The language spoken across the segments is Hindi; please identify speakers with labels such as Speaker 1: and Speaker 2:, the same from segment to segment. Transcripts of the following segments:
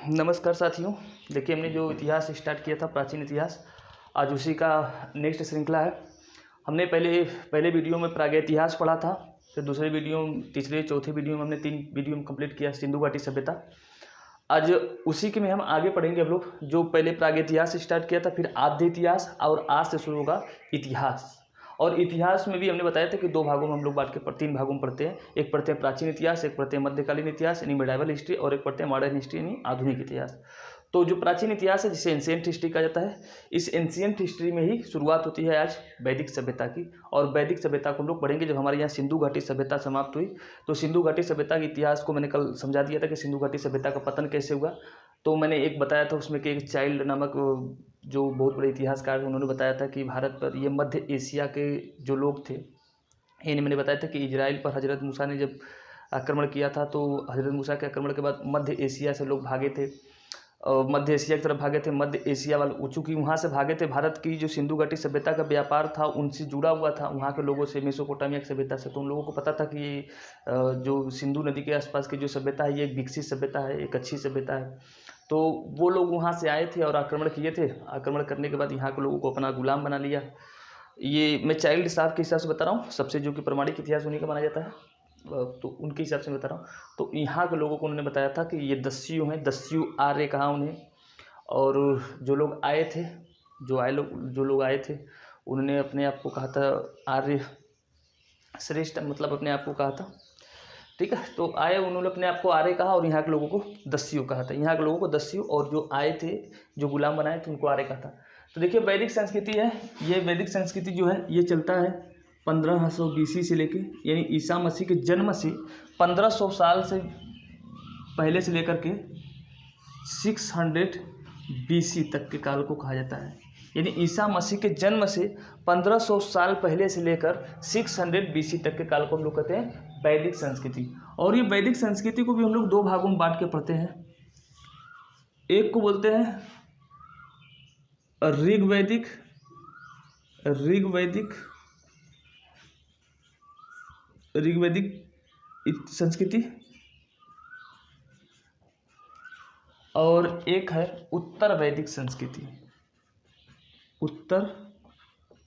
Speaker 1: नमस्कार साथियों। देखिए, हमने जो इतिहास स्टार्ट किया था, प्राचीन इतिहास, आज उसी का नेक्स्ट श्रृंखला है। हमने पहले वीडियो में प्रागैतिहास पढ़ा था, फिर दूसरे वीडियो, तीसरे चौथे वीडियो में हमने 3 वीडियो में कंप्लीट किया सिंधु घाटी सभ्यता। आज उसी के में हम आगे पढ़ेंगे। हम लोग जो पहले प्रागैतिहास स्टार्ट किया था, फिर आद्य इतिहास, और आज से शुरू होगा इतिहास। और इतिहास में भी हमने बताया था कि 2 भागों में हम लोग बांट के 3 भागों में पढ़ते हैं। एक पढ़ते हैं प्राचीन इतिहास, एक पढ़ते हैं मध्यकालीन इतिहास यानी मिडाइवल हिस्ट्री, और एक पढ़ते हैं मॉडर्न हिस्ट्री यानी आधुनिक इतिहास। तो जो प्राचीन इतिहास है, जिसे एंशिएंट हिस्ट्री कहा जाता है, इस एंशिएंट हिस्ट्री में ही शुरुआत होती है आज वैदिक सभ्यता की। और वैदिक सभ्यता को हम लोग पढ़ेंगे जब हमारे यहाँ सिंधु घाटी सभ्यता समाप्त हुई। तो सिंधु घाटी सभ्यता के इतिहास को मैंने कल समझा दिया था कि सिंधु घाटी सभ्यता का पतन कैसे हुआ। तो मैंने एक बताया था उसमें कि एक चाइल्ड नामक जो बहुत बड़े इतिहासकार हैं, उन्होंने बताया था कि भारत पर, ये मध्य एशिया के जो लोग थे, इन्हें मैंने बताया था कि इजराइल पर हजरत मूसा ने जब आक्रमण किया था, तो हजरत मूसा के आक्रमण के बाद मध्य एशिया से लोग भागे थे, मध्य एशिया की तरफ भागे थे। मध्य एशिया वाले चूँकि वहाँ से भागे थे, भारत की जो सिंधु घाटी सभ्यता का व्यापार था उनसे जुड़ा हुआ था, वहाँ के लोगों से, मेसोपोटामिया की सभ्यता से। तो उन लोगों को पता था कि जो सिंधु नदी के आसपास की जो सभ्यता है, ये एक विकसित सभ्यता है, एक अच्छी सभ्यता है। तो वो लोग वहाँ से आए थे और आक्रमण किए थे। आक्रमण करने के बाद यहाँ के लोगों को अपना गुलाम बना लिया। ये मैं चाइल्ड साहब के हिसाब से बता रहा हूँ, सबसे जो कि प्रमाणिक इतिहास उन्हीं का माना जाता है, तो उनके हिसाब से मैं बता रहा हूँ। तो यहाँ के लोगों को उन्होंने बताया था कि ये दस्यु हैं, दस्यु आर्य कहा उन्हें। और जो लोग आए थे, जो लोग आए थे, उन्होंने अपने आप को कहा था आर्य श्रेष्ठ, मतलब अपने आप को कहा था, ठीक है। तो आए, उन्होंने अपने आप को आर्य कहा, और यहाँ के लोगों को दस्यु कहा था। यहाँ के लोगों को दस्यु, और जो आए थे, जो गुलाम बनाए थे, उनको आर्य कहा था। तो देखिए, वैदिक संस्कृति है, ये वैदिक संस्कृति जो है ये चलता है 1500 BC से लेके, यानी ईसा मसीह के जन्म से 1500 साल से पहले से लेकर के 600 BC तक के काल को कहा जाता है। यानी ईसा मसीह के जन्म से 1500 साल पहले से लेकर 600 BC तक के काल को हम लोग कहते हैं वैदिक संस्कृति। और ये वैदिक संस्कृति को भी हम लोग 2 भागों में बांट के पढ़ते हैं। एक को बोलते हैं ऋग्वैदिक संस्कृति, और एक है उत्तर वैदिक संस्कृति। उत्तर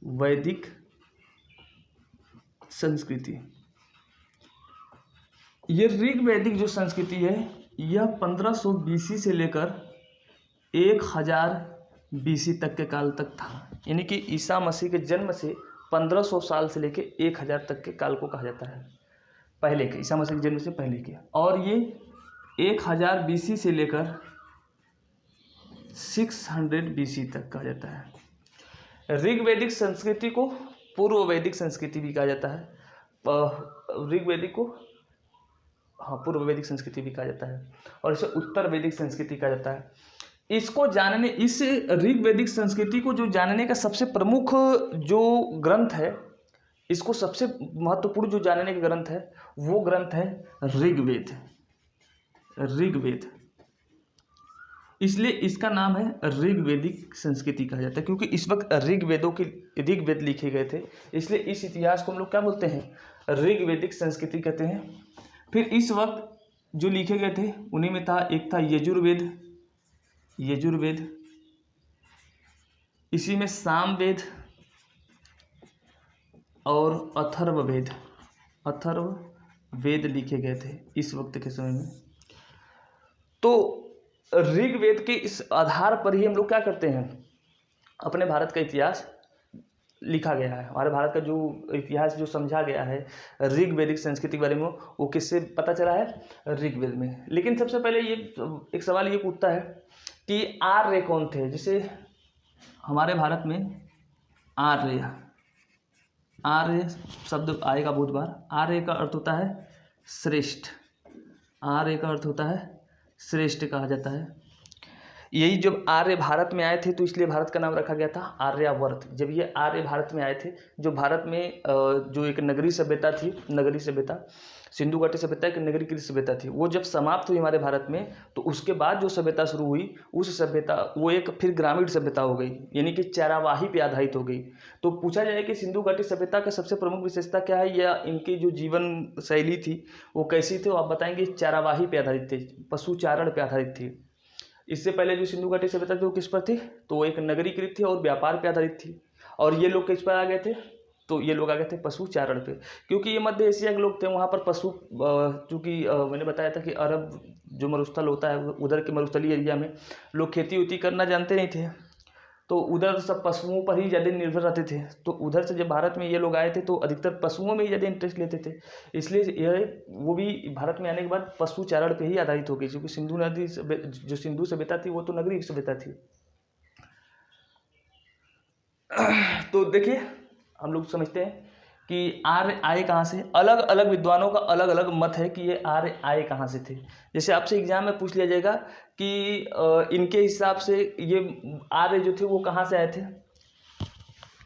Speaker 1: वैदिक संस्कृति, ये ऋग्वैदिक जो संस्कृति है, यह 1500 BC से लेकर 1000 BC तक के काल तक था। यानी कि ईसा मसीह के जन्म से 1500 साल से लेकर 1000 तक के काल को कहा जाता है, पहले के, ईसा मसीह के जन्म से पहले के। और ये 1000 BC से लेकर 600 BC तक कहा जाता है। ऋग्वैदिक संस्कृति को पूर्व वैदिक संस्कृति भी कहा जाता है। ऋग्वैदिक को पूर्व वैदिक संस्कृति भी कहा जाता है, और इसे उत्तर वैदिक संस्कृति कहा जाता है। इसको जानने, इस ऋग्वैदिक संस्कृति को जो जानने का सबसे प्रमुख जो ग्रंथ है, इसको सबसे महत्वपूर्ण जो जानने का ग्रंथ है, वो ग्रंथ है ऋग्वेद। इसलिए इसका नाम है ऋग्वैदिक संस्कृति कहा जाता है, क्योंकि इस वक्त ऋग्वेद लिखे गए थे, इसलिए इस इतिहास को हम लोग क्या बोलते हैं, ऋग्वैदिक संस्कृति कहते हैं। फिर इस वक्त जो लिखे गए थे उन्हीं में था, एक था यजुर्वेद, इसी में सामवेद और अथर्ववेद लिखे गए थे इस वक्त के समय में। तो ऋग्वेद के इस आधार पर ही हम लोग क्या करते हैं, अपने भारत का इतिहास लिखा गया है। हमारे भारत का जो इतिहास जो समझा गया है ऋग्वैदिक संस्कृति के बारे में, वो किससे पता चला है, ऋग्वेद में। लेकिन सबसे पहले ये एक सवाल ये पूछता है कि आर्य कौन थे। जैसे हमारे भारत में आर्य शब्द आएगा बहुत बार। आर्य का अर्थ होता है श्रेष्ठ, आर्य का अर्थ होता है श्रेष्ठ कहा जाता है। यही जब आर्य भारत में आए थे, तो इसलिए भारत का नाम रखा गया था आर्यावर्त। जब ये आर्य भारत में आए थे, जो भारत में जो एक नगरीय सभ्यता थी, नगरीय सभ्यता, सिंधु घाटी सभ्यता एक नगरीकृत सभ्यता थी, वो जब समाप्त हुई हमारे भारत में, तो उसके बाद जो सभ्यता शुरू हुई, उस सभ्यता वो एक फिर ग्रामीण सभ्यता हो गई, यानी कि चरावाही पे आधारित हो गई। तो पूछा जाए कि सिंधु घाटी सभ्यता का सबसे प्रमुख विशेषता क्या है, या इनकी जो जीवन शैली थी वो कैसी थी, वो आप बताएंगे। चरावाही पे आधारित थे, पशुचारण पे आधारित थी। इससे पहले जो सिंधु घाटी सभ्यता थी वो किस पर थी, तो वो एक नगरीकृत थी और व्यापार पे आधारित थी। और ये लोग किस पर आ गए थे, तो ये लोग आ गए थे पशु चारण पे, क्योंकि ये मध्य एशिया के लोग थे। वहाँ पर पशु, चूँकि मैंने बताया था कि अरब जो मरुस्थल होता है उधर के मरुस्थलीय एरिया में लोग खेती उती करना जानते नहीं थे, तो उधर सब पशुओं पर ही ज़्यादा निर्भर रहते थे। तो उधर से जब भारत में ये लोग आए थे तो अधिकतर पशुओं में ही ज़्यादा इंटरेस्ट लेते थे, इसलिए यह वो भी भारत में आने के बाद पशु चारण पे ही आधारित हो गई, क्योंकि सिंधु नदी जो सिंधु सभ्यता थी वो तो नगरीय सभ्यता थी। तो देखिए हम लोग समझते हैं कि आर्य आए कहाँ से। अलग अलग विद्वानों का अलग अलग मत है कि ये आर्य आए कहाँ से थे। जैसे आपसे एग्जाम में पूछ लिया जाएगा कि इनके हिसाब से ये आर्य जो थे वो कहाँ से आए थे,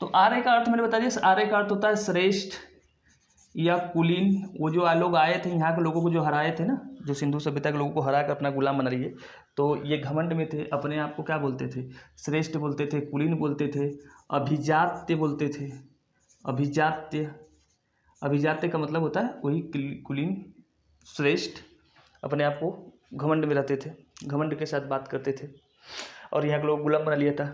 Speaker 1: तो आर्य का अर्थ मैंने बता दिया। आर्य का अर्थ होता है श्रेष्ठ या कुलीन। वो जो लोग आए थे यहाँ के लोगों को जो हराए थे ना, जो सिंधु सभ्यता के लोगों को हरा कर अपना गुलाम बना रही है, तो ये घमंड में थे, अपने आप को क्या बोलते थे, श्रेष्ठ बोलते थे, कुलीन बोलते थे, अभिजात्य बोलते थे। अभिजात्य, अभिजात्य का मतलब होता है वही कुलीन, श्रेष्ठ, अपने आप को घमंड में रहते थे, घमंड के साथ बात करते थे और यहाँ के लोग गुलाम बना लिया था।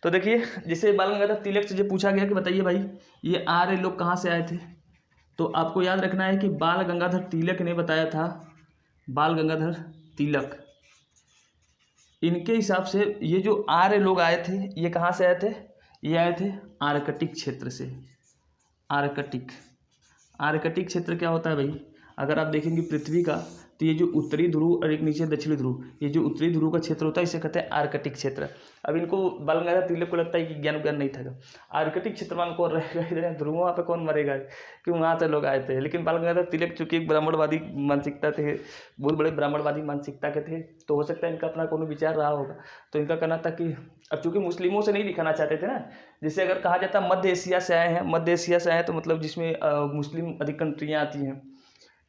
Speaker 1: तो देखिए जैसे बाल गंगाधर तिलक से जो पूछा गया कि बताइए भाई ये आर्य लोग कहाँ से आए थे, तो आपको याद रखना है कि बाल गंगाधर तिलक ने बताया था, बाल गंगाधर तिलक, इनके हिसाब से ये जो आर्य लोग आए थे ये कहाँ से आए थे, ये आए थे आर्कटिक क्षेत्र से। आर्कटिक, आर्कटिक क्षेत्र क्या होता है भाई, अगर आप देखेंगे पृथ्वी का, तो ये जो उत्तरी ध्रुव और एक नीचे दक्षिणी ध्रुव, ये जो उत्तरी ध्रुव का क्षेत्र होता है इसे कहते हैं आर्कटिक क्षेत्र। अब इनको बाल गंगाधर तिलक को लगता है कि ज्ञान नहीं था, आर्कटिक क्षेत्र में कौन रहेगा इधर, ध्रुवों वहाँ पे कौन मरेगा, क्यों वहाँ से लोग आए थे। लेकिन बाल गंगाधर तिलक चूँकि एक ब्राह्मणवादी मानसिकता थे, बहुत बड़े ब्राह्मणवादी मानसिकता के थे, तो हो सकता है इनका अपना कोनो विचार रहा होगा। तो इनका कहना था कि अब चूँकि मुस्लिमों से नहीं दिखाना चाहते थे ना, जैसे अगर कहा जाता मध्य एशिया से आए हैं, मध्य एशिया से आए तो मतलब जिसमें मुस्लिम अधिक कंट्रियाँ आती हैं,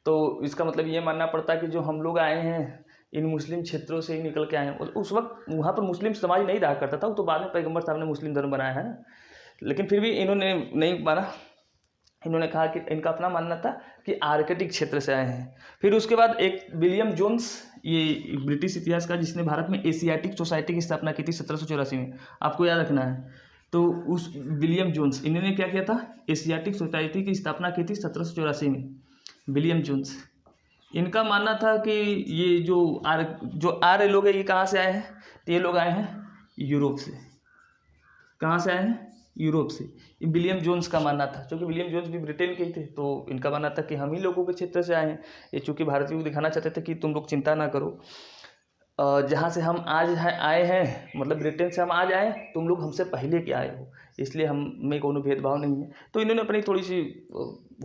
Speaker 1: तो इसका मतलब ये मानना पड़ता है कि जो हम लोग आए हैं इन मुस्लिम क्षेत्रों से ही निकल के आए हैं। उस वक्त वहाँ पर मुस्लिम समाज नहीं रहा करता था, वो तो बाद में पैगंबर साहब ने मुस्लिम धर्म बनाया है ना, लेकिन फिर भी इन्होंने नहीं माना। इन्होंने कहा कि इनका अपना मानना था कि आर्कटिक क्षेत्र से आए हैं। फिर उसके बाद एक विलियम जोन्स, ये ब्रिटिश इतिहास का, जिसने भारत में एशियाटिक सोसाइटी की स्थापना की थी 1784 में, आपको याद रखना है। तो उस विलियम जोन्स, इन्होंने क्या किया था, एशियाटिक सोसाइटी की स्थापना की थी 1784 में, विलियम जोन्स। इनका मानना था कि ये जो आर्य लोग हैं ये कहाँ से आए हैं, तो ये लोग आए हैं यूरोप से। कहाँ से आए हैं, यूरोप से। विलियम जोन्स का मानना था, क्योंकि विलियम जोन्स भी ब्रिटेन के ही थे, तो इनका मानना था कि हम ही लोगों के क्षेत्र से आए हैं। ये चूँकि भारतीयों को दिखाना चाहते थे कि तुम लोग चिंता ना करो, जहाँ से हम आज आए हैं, मतलब ब्रिटेन से हम आज आए, तुम लोग हमसे पहले के आए हो, इसलिए हम में कोनो भेदभाव नहीं है। तो इन्होंने अपनी थोड़ी सी,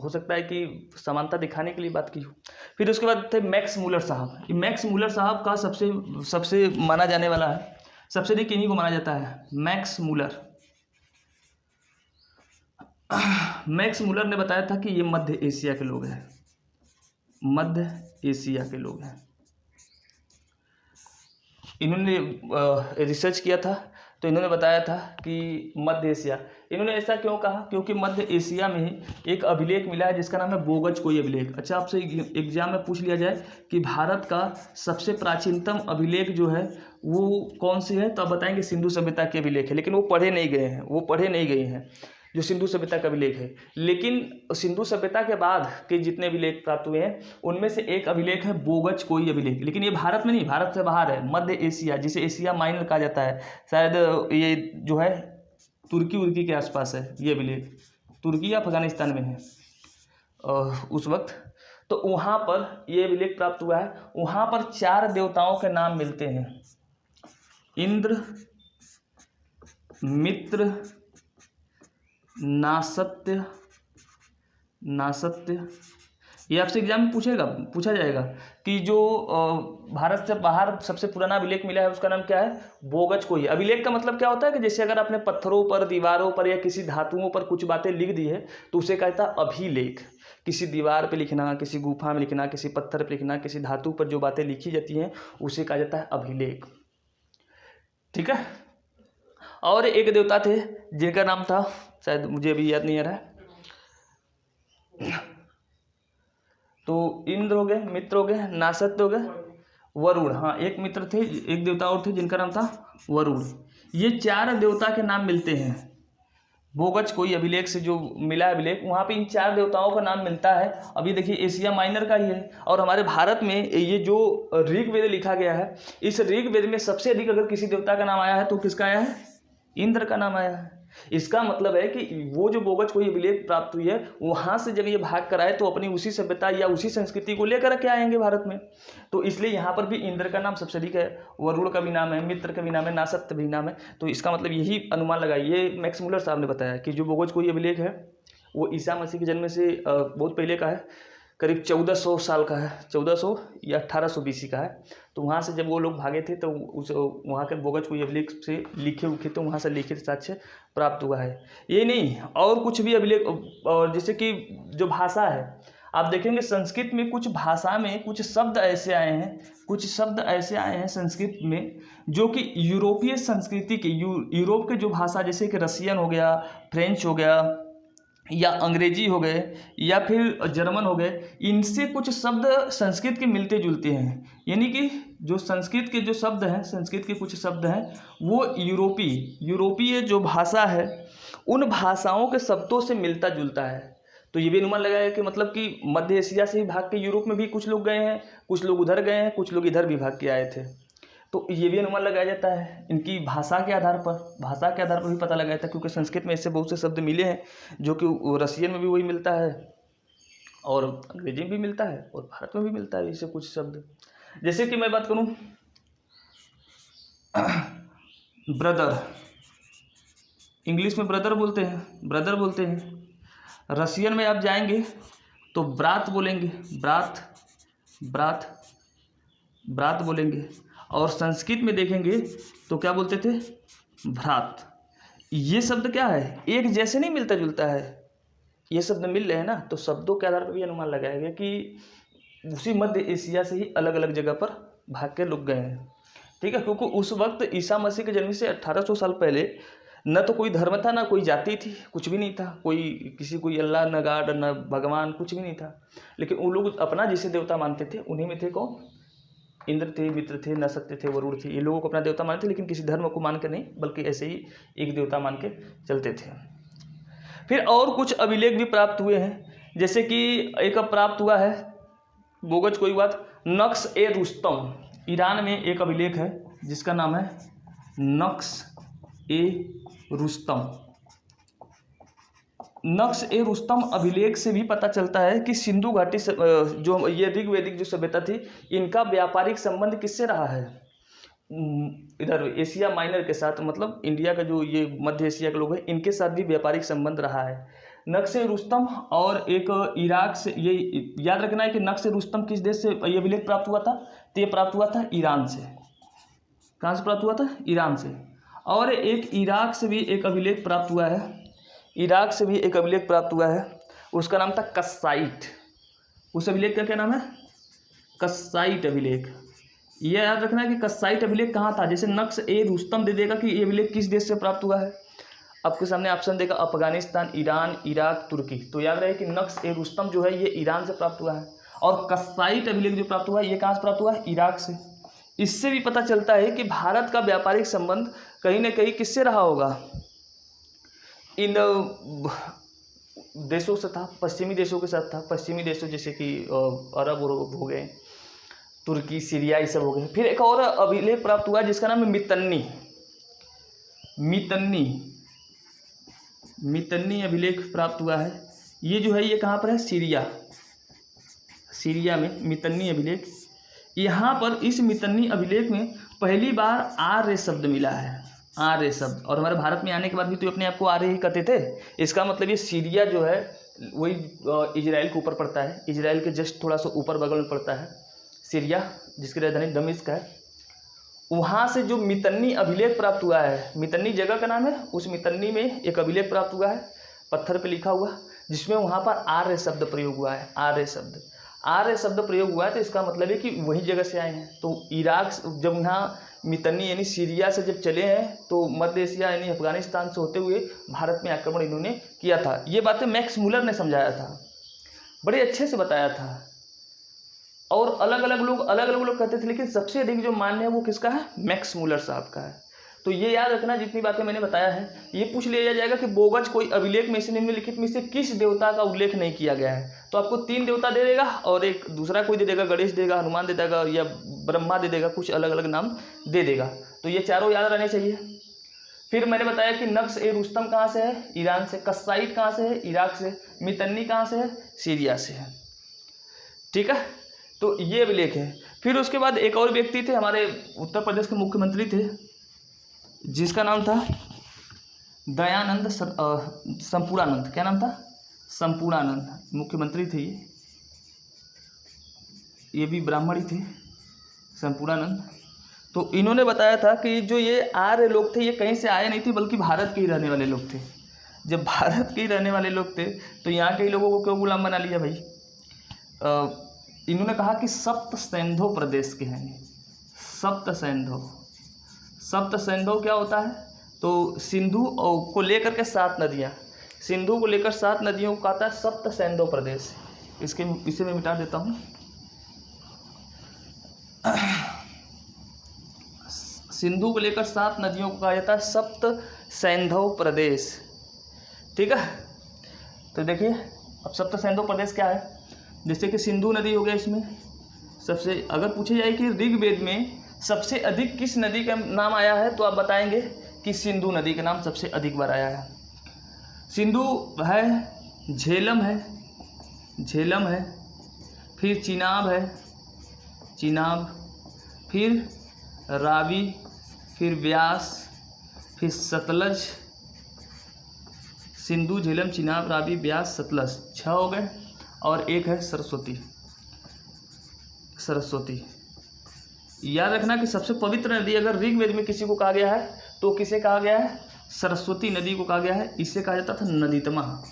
Speaker 1: हो सकता है कि समानता दिखाने के लिए बात की हो। फिर उसके बाद थे मैक्स मूलर साहब। ये मैक्स मूलर साहब का सबसे माना जाने वाला है, सबसे अधिक इन्हीं को माना जाता है, मैक्स मूलर। मैक्स मूलर ने बताया था कि ये मध्य एशिया के लोग हैं, मध्य एशिया के लोग हैं। इन्होंने रिसर्च किया था, तो इन्होंने बताया था कि मध्य एशिया। इन्होंने ऐसा क्यों कहा, क्योंकि मध्य एशिया में एक अभिलेख मिला है जिसका नाम है बोगज कोई अभिलेख। अच्छा, आपसे एग्जाम में पूछ लिया जाए कि भारत का सबसे प्राचीनतम अभिलेख जो है वो कौन सी है, तो आप बताएंगे सिंधु सभ्यता के अभिलेख है, लेकिन वो पढ़े नहीं गए हैं, वो पढ़े नहीं गए हैं जो सिंधु सभ्यता का अभिलेख है। लेकिन सिंधु सभ्यता के बाद के जितने अभिलेख प्राप्त हुए हैं उनमें से एक अभिलेख है बोगज कोई अभिलेख, लेकिन ये भारत में नहीं, भारत से बाहर है, मध्य एशिया, जिसे एशिया माइनर कहा जाता है। शायद ये जो है तुर्की उर्की के आसपास है ये अभिलेख, तुर्की या अफगानिस्तान में है उस वक्त। तो वहाँ पर ये अभिलेख प्राप्त हुआ है। वहाँ पर 4 देवताओं के नाम मिलते हैं, इंद्र, मित्र, नासत्य, ये आपसे एग्जाम में पूछा जाएगा कि जो भारत से बाहर सबसे पुराना अभिलेख मिला है उसका नाम क्या है, बोगज कोई। अभिलेख का मतलब क्या होता है कि जैसे अगर आपने पत्थरों पर, दीवारों पर या किसी धातुओं पर कुछ बातें लिख दी है तो उसे कहता है अभिलेख। किसी दीवार पे लिखना, किसी गुफा में लिखना, किसी पत्थर पे लिखना, किसी धातु पर जो बातें लिखी जाती हैं उसे कहा जाता है अभिलेख। ठीक है। और एक देवता थे जिनका नाम था, शायद मुझे अभी याद नहीं आ रहा है, तो इंद्र हो गए, मित्र हो गए, नासत्य हो गए वरुण, हाँ एक मित्र थे, एक देवता और थे जिनका नाम था वरुण। ये 4 देवता के नाम मिलते हैं। बोगज कोई अभिलेख से जो मिला है अभिलेख, वहाँ पे इन 4 देवताओं का नाम मिलता है। अभी देखिए एशिया माइनर का ही है। और हमारे भारत में ये जो ऋग्वेद लिखा गया है, इस ऋग्वेद में सबसे अधिक अगर किसी देवता का नाम आया है तो किसका आया है? इंद्र का नाम आया है। इसका मतलब है कि वो जो बोगज कोई अभिलेख प्राप्त हुई है, वहाँ से जब ये भाग कर आए तो अपनी उसी सभ्यता या उसी संस्कृति को लेकर के आएंगे भारत में। तो इसलिए यहाँ पर भी इंद्र का नाम सबसे अधिक है, वरुण का भी नाम है, मित्र का भी नाम है, नासत्य भी नाम है। तो इसका मतलब यही अनुमान लगाइए, मैक्स मुलर साहब ने बताया कि जो बोगज कोई अभिलेख है वो ईसा मसीह के जन्म से बहुत पहले का है, करीब 1400 साल का है, 1400 या 1800 BC का है। तो वहाँ से जब वो लोग भागे थे तो उस वहाँ के बोगज कोई अभिलेख से लिखे उखे तो वहाँ से लिखित साक्ष्य प्राप्त हुआ है। ये नहीं, और कुछ भी अभिलेख, और जैसे कि जो भाषा है, आप देखेंगे संस्कृत में कुछ भाषा में कुछ शब्द ऐसे आए हैं, कुछ शब्द ऐसे आए हैं संस्कृत में जो कि यूरोपीय संस्कृति के यूरोप के जो भाषा, जैसे कि रसियन हो गया, फ्रेंच हो गया, या अंग्रेजी हो गए, या फिर जर्मन हो गए, इनसे कुछ शब्द संस्कृत के मिलते जुलते हैं। यानी कि जो संस्कृत के जो शब्द हैं, संस्कृत के कुछ शब्द हैं वो यूरोपीय जो भाषा है उन भाषाओं के शब्दों से मिलता जुलता है। तो ये भी अनुमान लगाया कि मतलब कि मध्य एशिया से ही भाग के यूरोप में भी कुछ लोग गए हैं, कुछ लोग उधर गए हैं, कुछ लोग इधर भी भाग के आए थे। तो ये भी अनुमान लगाया जाता है इनकी भाषा के आधार पर भी पता लगाया था, क्योंकि संस्कृत में ऐसे बहुत से शब्द मिले हैं जो कि रसियन में भी वही मिलता है और अंग्रेजी में भी मिलता है और भारत में भी मिलता है इससे कुछ शब्द। जैसे कि मैं बात करूं ब्रदर, इंग्लिश में ब्रदर बोलते हैं, रसियन में आप जाएंगे तो ब्रात बोलेंगे, ब्रात बोलेंगे, और संस्कृत में देखेंगे तो क्या बोलते थे? भ्रात। ये शब्द क्या है? एक जैसे नहीं मिलता जुलता है, ये शब्द मिल रहे हैं ना, तो शब्दों के आधार पर भी अनुमान लगाया गया कि उसी मध्य एशिया से ही अलग अलग जगह पर भाग के लोग गए हैं। ठीक है, क्योंकि उस वक्त ईसा मसीह के जन्म से 1800 साल पहले न तो कोई धर्म था, ना कोई जाति थी, कुछ भी नहीं था, कोई अल्लाह, न गॉड, न भगवान, कुछ भी नहीं था। लेकिन वो लोग अपना जिसे देवता मानते थे उन्हीं में थे कौन? इंद्र थे, मित्र थे, नसत्य थे, वरुण थे। ये लोगों को अपना देवता मानते, लेकिन किसी धर्म को मान के नहीं, बल्कि ऐसे ही एक देवता मान के चलते थे। फिर और कुछ अभिलेख भी प्राप्त हुए हैं, जैसे कि एक प्राप्त हुआ है बोगज कोई बात नक्श ए रुस्तम। ईरान में एक अभिलेख है जिसका नाम है नक्श ए रुस्तम। नक्श ए रुस्तम अभिलेख से भी पता चलता है कि सिंधु घाटी जो ये ऋग्वैदिक जो सभ्यता थी, इनका व्यापारिक संबंध किससे रहा है? इधर एशिया माइनर के साथ, मतलब इंडिया का जो ये मध्य एशिया के लोग हैं, इनके साथ भी व्यापारिक संबंध रहा है। नक्श ए रुस्तम और एक इराक से, ये याद रखना है कि नक्श ए रुस्तम किस देश से ये अभिलेख प्राप्त हुआ था? तो ये प्राप्त हुआ था ईरान से। कहाँ से प्राप्त हुआ था? ईरान से। और एक इराक से भी एक अभिलेख प्राप्त हुआ है, इराक से भी एक अभिलेख प्राप्त हुआ है, उसका नाम था कस्साइट। उस अभिलेख का क्या नाम है? कस्साइट अभिलेख। यह याद रखना है कि कस्साइट अभिलेख कहाँ था। जैसे नक्श ए रुस्तम दे देगा कि ये अभिलेख किस देश से प्राप्त हुआ है, आपके सामने ऑप्शन देगा अफगानिस्तान, ईरान, इराक, तुर्की। तो याद रहे कि नक्श ए रुस्तम जो है ये ईरान से प्राप्त हुआ है, और कस्साइट अभिलेख जो प्राप्त हुआ है ये कहाँ से प्राप्त हुआ है? इराक से। इससे भी पता चलता है कि भारत का व्यापारिक संबंध कहीं न कहीं किससे रहा होगा? इन देशों से था, पश्चिमी देशों के साथ था। पश्चिमी देशों जैसे कि अरब हो गए, तुर्की, सीरिया, ये सब हो गए। फिर एक और अभिलेख प्राप्त हुआ जिसका नाम है मितन्नी अभिलेख प्राप्त हुआ है। ये जो है ये कहाँ पर है? सीरिया में मितन्नी अभिलेख। यहाँ पर इस मितन्नी अभिलेख में पहली बार आर्य शब्द मिला है, आर्य शब्द। और हमारे भारत में आने के बाद भी तो अपने आप को आर्य ही कहते थे। इसका मतलब ये सीरिया जो है वही इजराइल के ऊपर पड़ता है, इजराइल के जस्ट थोड़ा सा ऊपर बगल में पड़ता है सीरिया, जिसकी राजधानी दमिश्क है। वहाँ से जो मितन्नी अभिलेख प्राप्त हुआ है, मितन्नी जगह का नाम है, उस मितन्नी में एक अभिलेख प्राप्त हुआ है पत्थर पे लिखा हुआ, जिसमें वहाँ पर आर्य शब्द प्रयोग हुआ है। आर्य शब्द प्रयोग हुआ है, तो इसका मतलब है कि वही जगह से आए हैं। तो इराक जब यहाँ मितन्नी यानी सीरिया से जब चले हैं तो मध्य एशिया यानी अफगानिस्तान से होते हुए भारत में आक्रमण इन्होंने किया था। ये बातें मैक्स मुलर ने समझाया था, बड़े अच्छे से बताया था। और अलग अलग लोग कहते थे, लेकिन सबसे अधिक जो मान्य है वो किसका है, मैक्स मूलर साहब का है। तो ये याद रखना, जितनी बातें मैंने बताया है। ये पूछ लिया जाएगा कि बोगज कोई अभिलेख में से निम्नलिखित में से किस देवता का उल्लेख नहीं किया गया है, तो आपको 3 देवता दे देगा और एक दूसरा कोई दे देगा, गणेश देगा, हनुमान दे देगा या ब्रह्मा दे देगा, कुछ अलग अलग नाम दे देगा। तो ये चारों याद रहने चाहिए। फिर मैंने बताया कि नक्श ए रुस्तम कहाँ से है, ईरान से। कस्साइट कहाँ से है, इराक से। मितन्नी कहाँ से है, सीरिया से है। ठीक है, तो ये अभिलेख है। फिर उसके बाद एक और व्यक्ति थे, हमारे उत्तर प्रदेश के मुख्यमंत्री थे, जिसका नाम था दयानंद संपूर्णानंद। क्या नाम था, संपूर्णानंद, मुख्यमंत्री थे ये भी ब्राह्मण ही थे, संपूर्णानंद। तो इन्होंने बताया था कि जो ये आर्य लोग थे ये कहीं से आए नहीं थे, बल्कि भारत के ही रहने वाले लोग थे। जब भारत के ही रहने वाले लोग थे तो यहाँ के ही लोगों को क्यों गुलाम बना लिया भाई। इन्होंने कहा कि सप्त सैंधव प्रदेश के हैं। सप्त सैंधव क्या होता है, तो सिंधु को लेकर के 7 नदियाँ, सिंधु को लेकर 7 नदियों को कहता है सप्त सैंधव प्रदेश। इसे मैं मिटा देता हूँ। सिंधु को लेकर 7 नदियों को कहा जाता है सप्त सैंधव प्रदेश। ठीक है, तो देखिए अब सप्त सैंधव प्रदेश क्या है। जैसे कि सिंधु नदी हो गया, इसमें सबसे, अगर पूछे जाए कि ऋग्वेद में सबसे अधिक किस नदी का नाम आया है, तो आप बताएंगे कि सिंधु नदी का नाम सबसे अधिक बार आया है। सिंधु है, झेलम है, फिर चिनाब है, फिर रावी, फिर व्यास, फिर सतलज। सिंधु, झेलम, चिनाब, रावी, व्यास, सतलज 6 हो गए, और एक है सरस्वती। याद रखना कि सबसे पवित्र नदी अगर ऋग्वेद में किसी को कहा गया है तो किसे कहा गया है, सरस्वती नदी को कहा गया है। इसे कहा जाता था नदीतमा।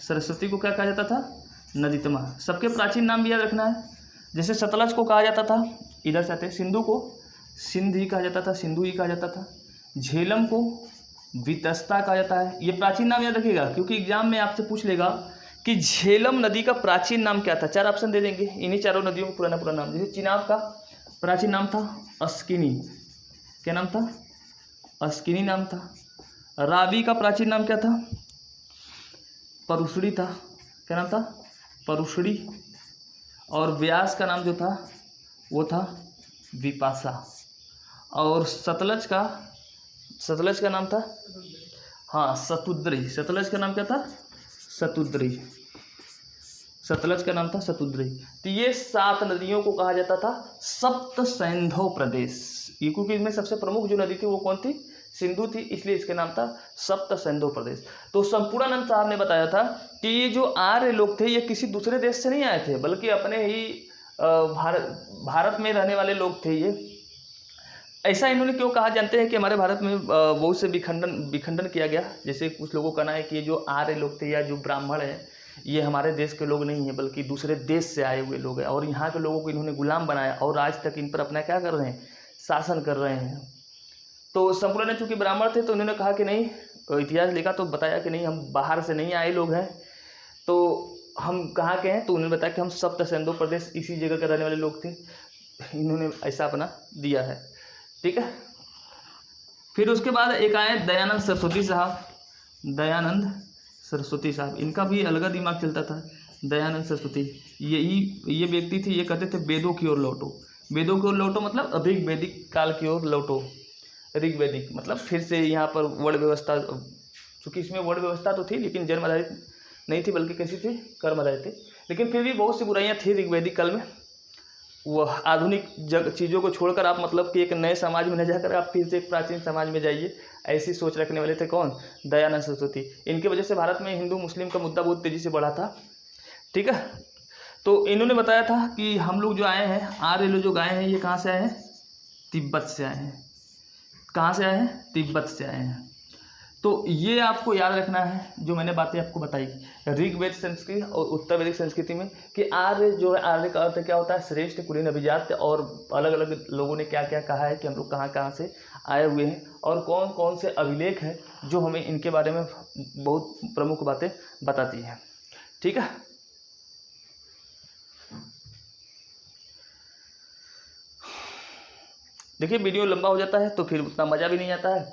Speaker 1: सरस्वती को क्या कहा जाता था, नदीतमा। सबके प्राचीन नाम भी याद रखना है। जैसे सतलज को कहा जाता था, इधर से आते, सिंधु को सिंध ही कहा जाता था, सिंधु ही कहा जाता था। झेलम को वितस्ता कहा जाता है। ये प्राचीन नाम याद रखिएगा, क्योंकि एग्जाम में आपसे पूछ लेगा कि झेलम नदी का प्राचीन नाम क्या था। 4 ऑप्शन दे देंगे, इन्हीं चारों नदियों का पुराना नाम। जैसे चिनाब का प्राचीन नाम था अस्किनी। क्या नाम था, अस्किनी नाम था। रावी का प्राचीन नाम क्या था, परुषड़ी था। क्या नाम था, परुषड़ी। और व्यास का नाम जो था वो था विपाशा। और सतलज का नाम था, हाँ, सतुद्री। सतलज का नाम क्या था, सतुद्री। सतलज का नाम था सतुद्री। तो ये 7 नदियों को कहा जाता था सप्त सैंधव प्रदेश। ये क्योंकि इनमें सबसे प्रमुख जो नदी थी वो कौन थी, सिंधु थी, इसलिए इसके नाम था सप्त सैंधव प्रदेश। तो संपूर्णानंद साहब ने बताया था कि ये जो आर्य लोग थे ये किसी दूसरे देश से नहीं आए थे, बल्कि अपने ही भारत में रहने वाले लोग थे ये। ऐसा इन्होंने क्यों कहा, जानते हैं कि हमारे भारत में बहुत से विखंडन किया गया। जैसे कुछ लोगों का कहना है कि ये जो आर्य लोग थे या जो ब्राह्मण हैं ये हमारे देश के लोग नहीं हैं, बल्कि दूसरे देश से आए हुए लोग हैं, और यहाँ के लोगों को इन्होंने गुलाम बनाया और आज तक इन पर अपना क्या कर रहे हैं, शासन कर रहे हैं। तो संपूर्ण चूँकि ब्राह्मण थे तो उन्होंने कहा कि नहीं, इतिहास लिखा तो बताया कि नहीं, हम बाहर से नहीं आए लोग हैं, तो हम कहाँ के हैं, तो उन्होंने बताया कि हम सप्त सैंधव प्रदेश इसी जगह के रहने वाले लोग थे। इन्होंने ऐसा अपना दिया है। ठीक है, फिर उसके बाद एक आए दयानंद सरस्वती साहब। इनका भी अलग दिमाग चलता था। दयानंद सरस्वती ये व्यक्ति थे, ये कहते थे वेदों की ओर लौटो मतलब अधिक वैदिक काल की ओर लौटो। ऋग्वैदिक मतलब फिर से यहाँ पर वर्ण व्यवस्था, चूँकि इसमें वर्ण व्यवस्था तो थी लेकिन जन्म आधारित नहीं थी, बल्कि कैसी थी, कर्म आधारित थी। लेकिन फिर भी बहुत सी बुराइयाँ थी ऋग्वैदिक काल में। वह आधुनिक चीज़ों को छोड़कर आप मतलब कि एक नए समाज में न जाकर आप फिर से एक प्राचीन समाज में जाइए, ऐसी सोच रखने वाले थे कौन, दयानंद सरस्वती। इनकी वजह से भारत में हिंदू मुस्लिम का मुद्दा बहुत तेज़ी से बढ़ा था। ठीक है, तो इन्होंने बताया था कि हम लोग जो आए हैं, आर्य लोग जो आए हैं, ये कहाँ से आए हैं, तिब्बत से आए हैं। कहाँ से आए हैं, तिब्बत से आए हैं। तो ये आपको याद रखना है जो मैंने बातें आपको बताई ऋग्वेद संस्कृति और उत्तर वैदिक संस्कृति में, कि आर्य जो है, आर्य का अर्थ क्या होता है, श्रेष्ठ कुलीन अभिजात। और अलग अलग लोगों ने क्या क्या कहा है कि हम लोग कहाँ कहाँ से आए हुए हैं, और कौन कौन से अभिलेख हैं जो हमें इनके बारे में बहुत प्रमुख बातें बताती हैं। ठीक है, देखिए वीडियो लंबा हो जाता है तो फिर उतना मज़ा भी नहीं आता है,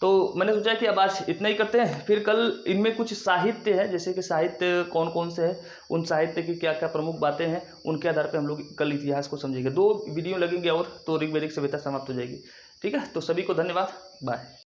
Speaker 1: तो मैंने सोचा कि अब आज इतना ही करते हैं, फिर कल इनमें कुछ साहित्य है, जैसे कि साहित्य कौन कौन से है, उन साहित्य की क्या क्या प्रमुख बातें हैं, उनके आधार पर हम लोग कल इतिहास को समझेंगे। 2 वीडियो लगेंगे और तो ऋग्वैदिक सभ्यता समाप्त हो जाएगी। ठीक है, तो सभी को धन्यवाद, बाय।